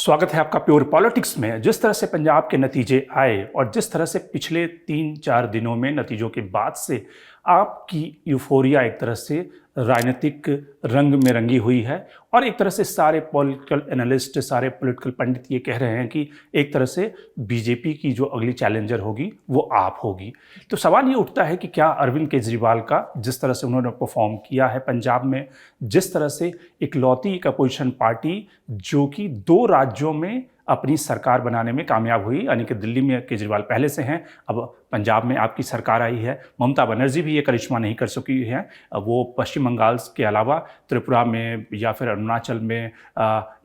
स्वागत है आपका प्योर पॉलिटिक्स में। जिस तरह से पंजाब के नतीजे आए और जिस तरह से पिछले 3-4 दिनों में नतीजों के बाद से आपकी यूफोरिया एक तरह से राजनीतिक रंग में रंगी हुई है और एक तरह से सारे पॉलिटिकल एनालिस्ट, सारे पॉलिटिकल पंडित ये कह रहे हैं कि एक तरह से बीजेपी की जो अगली चैलेंजर होगी वो आप होगी। तो सवाल ये उठता है कि क्या अरविंद केजरीवाल का जिस तरह से उन्होंने परफॉर्म किया है पंजाब में, जिस तरह से इकलौती एक अपोजिशन पार्टी जो कि 2 राज्यों में अपनी सरकार बनाने में कामयाब हुई, यानी कि दिल्ली में केजरीवाल पहले से हैं, अब पंजाब में आपकी सरकार आई है। ममता बनर्जी भी ये करिश्मा नहीं कर सकी हैं। वो पश्चिम बंगाल के अलावा त्रिपुरा में या फिर अरुणाचल में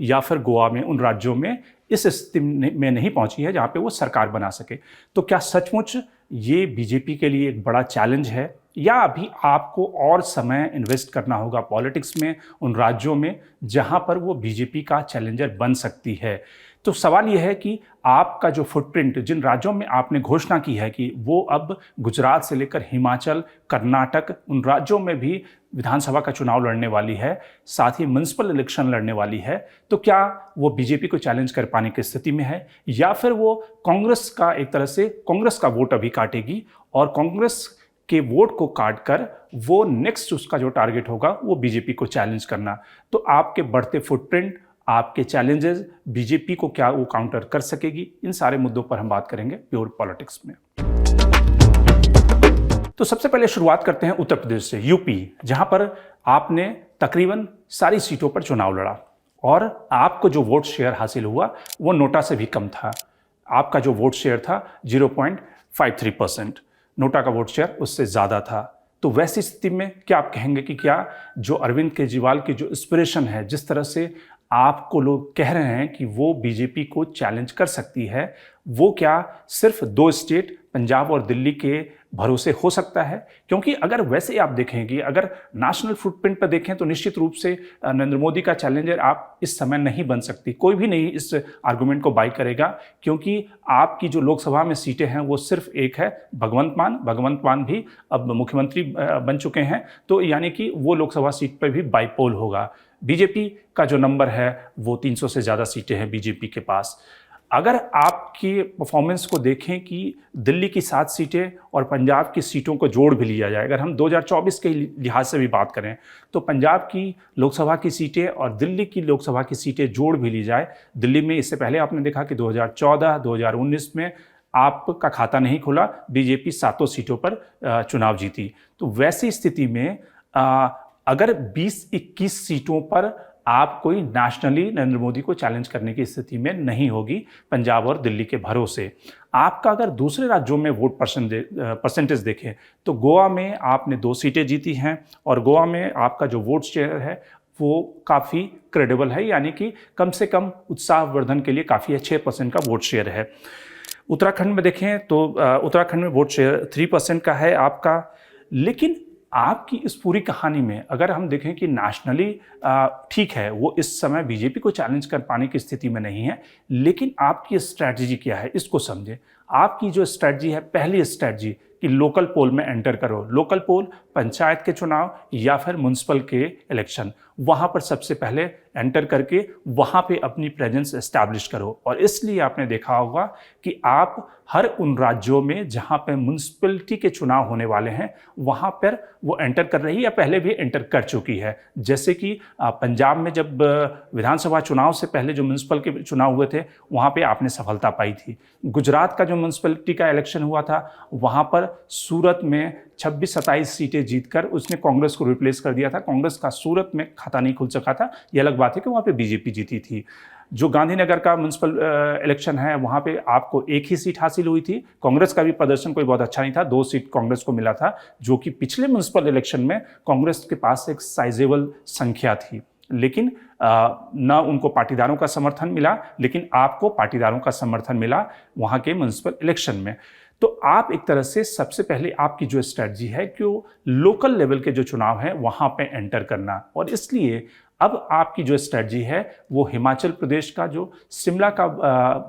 या फिर गोवा में, उन राज्यों में इस स्थिति में नहीं पहुंची है जहां पे वो सरकार बना सके। तो क्या सचमुच ये बीजेपी के लिए एक बड़ा चैलेंज है या अभी आपको और समय इन्वेस्ट करना होगा पॉलिटिक्स में, उन राज्यों में जहां पर वो बीजेपी का चैलेंजर बन सकती है? तो सवाल यह है कि आपका जो फुटप्रिंट, जिन राज्यों में आपने घोषणा की है कि वो अब गुजरात से लेकर हिमाचल, कर्नाटक, उन राज्यों में भी विधानसभा का चुनाव लड़ने वाली है, साथ ही म्युनिसिपल इलेक्शन लड़ने वाली है, तो क्या वो बीजेपी को चैलेंज कर पाने की स्थिति में है या फिर वो कांग्रेस का एक तरह से कांग्रेस का वोट अभी काटेगी और कांग्रेस के वोट को काट कर वो नेक्स्ट उसका जो टारगेट होगा वो बीजेपी को चैलेंज करना? तो आपके बढ़ते फुटप्रिंट, आपके चैलेंजेस बीजेपी को क्या वो काउंटर कर सकेगी? इन सारे मुद्दों पर हम बात करेंगे प्योर पॉलिटिक्स में। तो सबसे पहले शुरुआत करते हैं उत्तर प्रदेश से, यूपी, जहां पर आपने तकरीबन सारी सीटों पर चुनाव लड़ा और आपको जो वोट शेयर हासिल हुआ वो नोटा से भी कम था। आपका जो वोट शेयर था 0.53%, नोटा का वोट शेयर उससे ज़्यादा था। तो वैसी स्थिति में क्या आप कहेंगे कि क्या जो अरविंद केजरीवाल की जो इंस्पिरेशन है, जिस तरह से आपको लोग कह रहे हैं कि वो बीजेपी को चैलेंज कर सकती है, वो क्या सिर्फ 2 स्टेट पंजाब और दिल्ली के भरोसे हो सकता है? क्योंकि अगर वैसे आप देखेंगे, अगर नेशनल फुटप्रिंट पर देखें तो निश्चित रूप से नरेंद्र मोदी का चैलेंजर आप इस समय नहीं बन सकती। कोई भी नहीं इस आर्गुमेंट को बाई करेगा क्योंकि आपकी जो लोकसभा में सीटें हैं वो सिर्फ एक है, भगवंत मान भी अब मुख्यमंत्री बन चुके हैं, तो यानी कि वो लोकसभा सीट पर भी बाईपोल होगा। बीजेपी का जो नंबर है वो 300 से ज़्यादा सीटें हैं बीजेपी के पास। अगर आपकी परफॉर्मेंस को देखें कि दिल्ली की 7 सीटें और पंजाब की सीटों को जोड़ भी लिया जाए, अगर हम 2024 के लिहाज से भी बात करें तो पंजाब की लोकसभा की सीटें और दिल्ली की लोकसभा की सीटें जोड़ भी ली जाए, दिल्ली में इससे पहले आपने देखा कि 2014-2019 में आपका खाता नहीं खुला, बीजेपी 7 सीटों पर चुनाव जीती। तो वैसी स्थिति में अगर 20-21 सीटों पर आप कोई नेशनली नरेंद्र मोदी को चैलेंज करने की स्थिति में नहीं होगी पंजाब और दिल्ली के भरोसे। आपका अगर दूसरे राज्यों में वोट परसेंटेज देखें तो गोवा में आपने 2 सीटें जीती हैं और गोवा में आपका जो वोट शेयर है वो काफ़ी क्रेडिबल है, यानी कि कम से कम उत्साहवर्धन के लिए काफ़ी है, 6% का वोट शेयर है। उत्तराखंड में देखें तो उत्तराखंड में वोट शेयर 3% का है आपका। लेकिन आपकी इस पूरी कहानी में अगर हम देखें कि नेशनली ठीक है, वो इस समय बीजेपी को चैलेंज कर पाने की स्थिति में नहीं है, लेकिन आपकी स्ट्रैटेजी क्या है इसको समझें। आपकी जो स्ट्रैटेजी है, पहली स्ट्रैटेजी कि लोकल पोल में एंटर करो। लोकल पोल पंचायत के चुनाव या फिर म्युनिसिपल के इलेक्शन, वहाँ पर सबसे पहले एंटर करके वहाँ पे अपनी प्रेजेंस एस्टैब्लिश करो। और इसलिए आपने देखा होगा कि आप हर उन राज्यों में जहाँ पे म्युनिसिपैलिटी के चुनाव होने वाले हैं वहाँ पर वो एंटर कर रही है या पहले भी एंटर कर चुकी है। जैसे कि पंजाब में जब विधानसभा चुनाव से पहले जो म्युनिसिपल के चुनाव हुए थे वहाँ पे आपने सफलता पाई थी। गुजरात का जो म्युनिसिपैलिटी का इलेक्शन हुआ था वहाँ पर सूरत में 26-27 सीटें जीतकर उसने कांग्रेस को रिप्लेस कर दिया था। कांग्रेस का सूरत में खाता नहीं खुल सका था, ये अलग बात है कि वहाँ पे बीजेपी जीती थी। जो गांधीनगर का म्युनिसिपल इलेक्शन है वहाँ पे आपको 1 ही सीट हासिल हुई थी। कांग्रेस का भी प्रदर्शन कोई बहुत अच्छा नहीं था, 2 सीट कांग्रेस को मिला था, जो कि पिछले म्युनिसिपल इलेक्शन में कांग्रेस के पास एक साइजेबल संख्या थी। लेकिन ना उनको पाटीदारों का समर्थन मिला, लेकिन आपको पाटीदारों का समर्थन मिला वहाँ के म्युनिसिपल इलेक्शन में। तो आप एक तरह से सबसे पहले आपकी जो स्ट्रेटजी है कि लोकल लेवल के जो चुनाव है वहाँ पे एंटर करना, और इसलिए अब आपकी जो स्ट्रेटजी है वो हिमाचल प्रदेश का जो शिमला का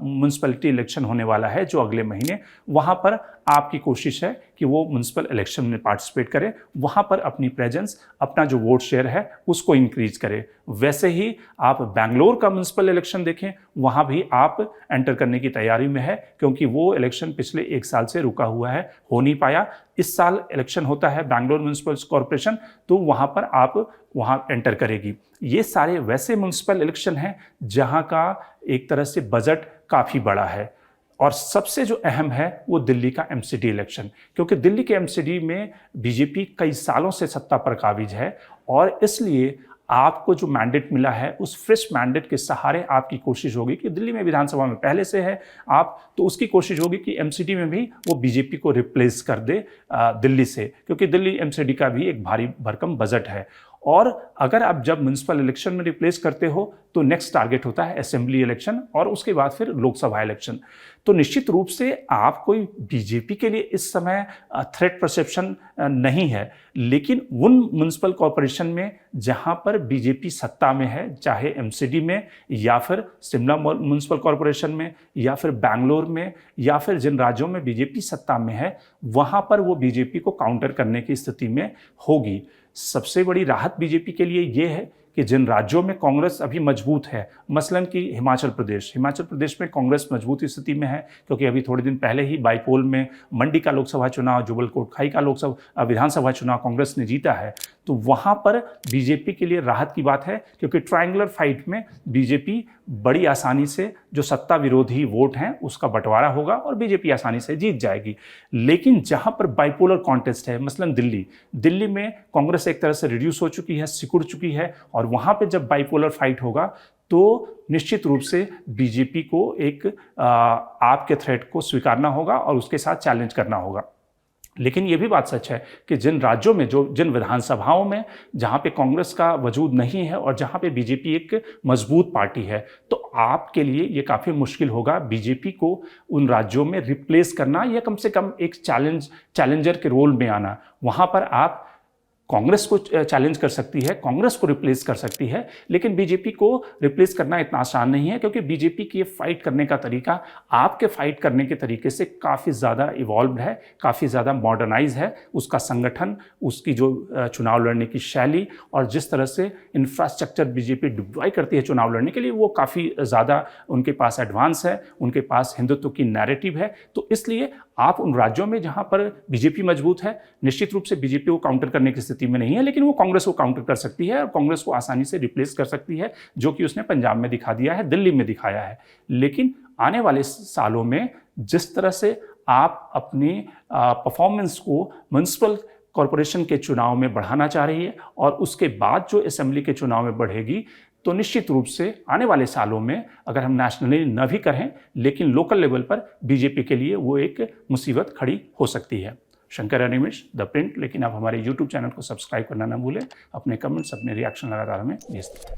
म्यूनसिपैलिटी इलेक्शन होने वाला है जो अगले महीने, वहाँ पर आपकी कोशिश है कि वो म्यूनसिपल इलेक्शन में पार्टिसिपेट करे, वहाँ पर अपनी प्रेजेंस, अपना जो वोट शेयर है उसको इंक्रीज करे। वैसे ही आप बेंगलोर का म्यूनसिपल इलेक्शन देखें, वहाँ भी आप एंटर करने की तैयारी में है, क्योंकि वो इलेक्शन पिछले 1 साल से रुका हुआ है, हो नहीं पाया। इस साल इलेक्शन होता है बेंगलोर म्यूनसिपल कॉरपोरेशन, तो वहाँ पर आप वहाँ एंटर करेगी। ये सारे वैसे म्यूनसिपल इलेक्शन हैं जहाँ का एक तरह से बजट काफ़ी बड़ा है। और सबसे जो अहम है वो दिल्ली का एमसीडी इलेक्शन, क्योंकि दिल्ली के एमसीडी में बीजेपी कई सालों से सत्ता पर काबिज है, और इसलिए आपको जो मैंडेट मिला है उस फ्रेश मैंडेट के सहारे आपकी कोशिश होगी कि दिल्ली में विधानसभा में पहले से है आप, तो उसकी कोशिश होगी कि एमसीडी में भी वो बीजेपी को रिप्लेस कर दे दिल्ली से, क्योंकि दिल्ली एमसीडी का भी एक भारी भरकम बजट है। और अगर आप जब म्यूनसिपल इलेक्शन में रिप्लेस करते हो तो नेक्स्ट टारगेट होता है असेंबली इलेक्शन, और उसके बाद फिर लोकसभा इलेक्शन। तो निश्चित रूप से आप कोई बीजेपी के लिए इस समय थ्रेट परसेप्शन नहीं है, लेकिन उन म्यूनसिपल कॉरपोरेशन में जहां पर बीजेपी सत्ता में है, चाहे एमसीडी में या फिर शिमला म्यूनसिपल कॉरपोरेशन में या फिर बैंगलोर में या फिर जिन राज्यों में बीजेपी सत्ता में है, वहां पर वो बीजेपी को काउंटर करने की स्थिति में होगी। सबसे बड़ी राहत बीजेपी के लिए ये है कि जिन राज्यों में कांग्रेस अभी मजबूत है, मसलन कि हिमाचल प्रदेश में कांग्रेस मजबूत स्थिति में है, क्योंकि अभी थोड़े दिन पहले ही बाईपोल में मंडी का लोकसभा चुनाव, जुब्बल कोटखाई का विधानसभा चुनाव कांग्रेस ने जीता है, तो वहाँ पर बीजेपी के लिए राहत की बात है, क्योंकि ट्रायंगुलर फाइट में बीजेपी बड़ी आसानी से जो सत्ता विरोधी वोट हैं उसका बंटवारा होगा और बीजेपी आसानी से जीत जाएगी। लेकिन जहाँ पर बाइपोलर कॉन्टेस्ट है, मसलन दिल्ली में कांग्रेस एक तरह से रिड्यूस हो चुकी है, सिकुड़ चुकी है, और वहाँ पे जब बाइपोलर फाइट होगा तो निश्चित रूप से बीजेपी को एक आपके थ्रेट को स्वीकारना होगा और उसके साथ चैलेंज करना होगा। लेकिन ये भी बात सच है कि जिन राज्यों में, जिन विधानसभाओं में जहाँ पे कांग्रेस का वजूद नहीं है और जहाँ पे बीजेपी एक मजबूत पार्टी है, तो आपके लिए ये काफ़ी मुश्किल होगा बीजेपी को उन राज्यों में रिप्लेस करना, या कम से कम एक चैलेंजर के रोल में आना। वहाँ पर आप कांग्रेस को चैलेंज कर सकती है, कांग्रेस को रिप्लेस कर सकती है, लेकिन बीजेपी को रिप्लेस करना इतना आसान नहीं है, क्योंकि बीजेपी की फाइट करने का तरीका आपके फाइट करने के तरीके से काफ़ी ज़्यादा इवॉल्व्ड है, काफ़ी ज़्यादा मॉडर्नाइज है। उसका संगठन, उसकी जो चुनाव लड़ने की शैली और जिस तरह से इंफ्रास्ट्रक्चर बीजेपी डिप्लॉय करती है चुनाव लड़ने के लिए, वो काफ़ी ज़्यादा उनके पास एडवांस है, उनके पास हिंदुत्व की नैरेटिव है। तो इसलिए आप उन राज्यों में जहाँ पर बीजेपी मजबूत है, निश्चित रूप से बीजेपी को काउंटर करने की स्थिति में नहीं है, लेकिन वो कांग्रेस को काउंटर कर सकती है और कांग्रेस को आसानी से रिप्लेस कर सकती है, जो कि उसने पंजाब में दिखा दिया है, दिल्ली में दिखाया है। लेकिन आने वाले सालों में जिस तरह से आप अपनी परफॉर्मेंस को म्युनिसिपल कॉरपोरेशन के चुनाव में बढ़ाना चाह रही है और उसके बाद जो असेंबली के चुनाव में बढ़ेगी, तो निश्चित रूप से आने वाले सालों में अगर हम नेशनली न भी करें, लेकिन लोकल लेवल पर बीजेपी के लिए वो एक मुसीबत खड़ी हो सकती है। Shankar Animesh, the print. लेकिन आप हमारे YouTube चैनल को सब्सक्राइब करना ना भूलें। अपने कमेंट्स, अपने रिएक्शन लगातार हमें भेजते हैं।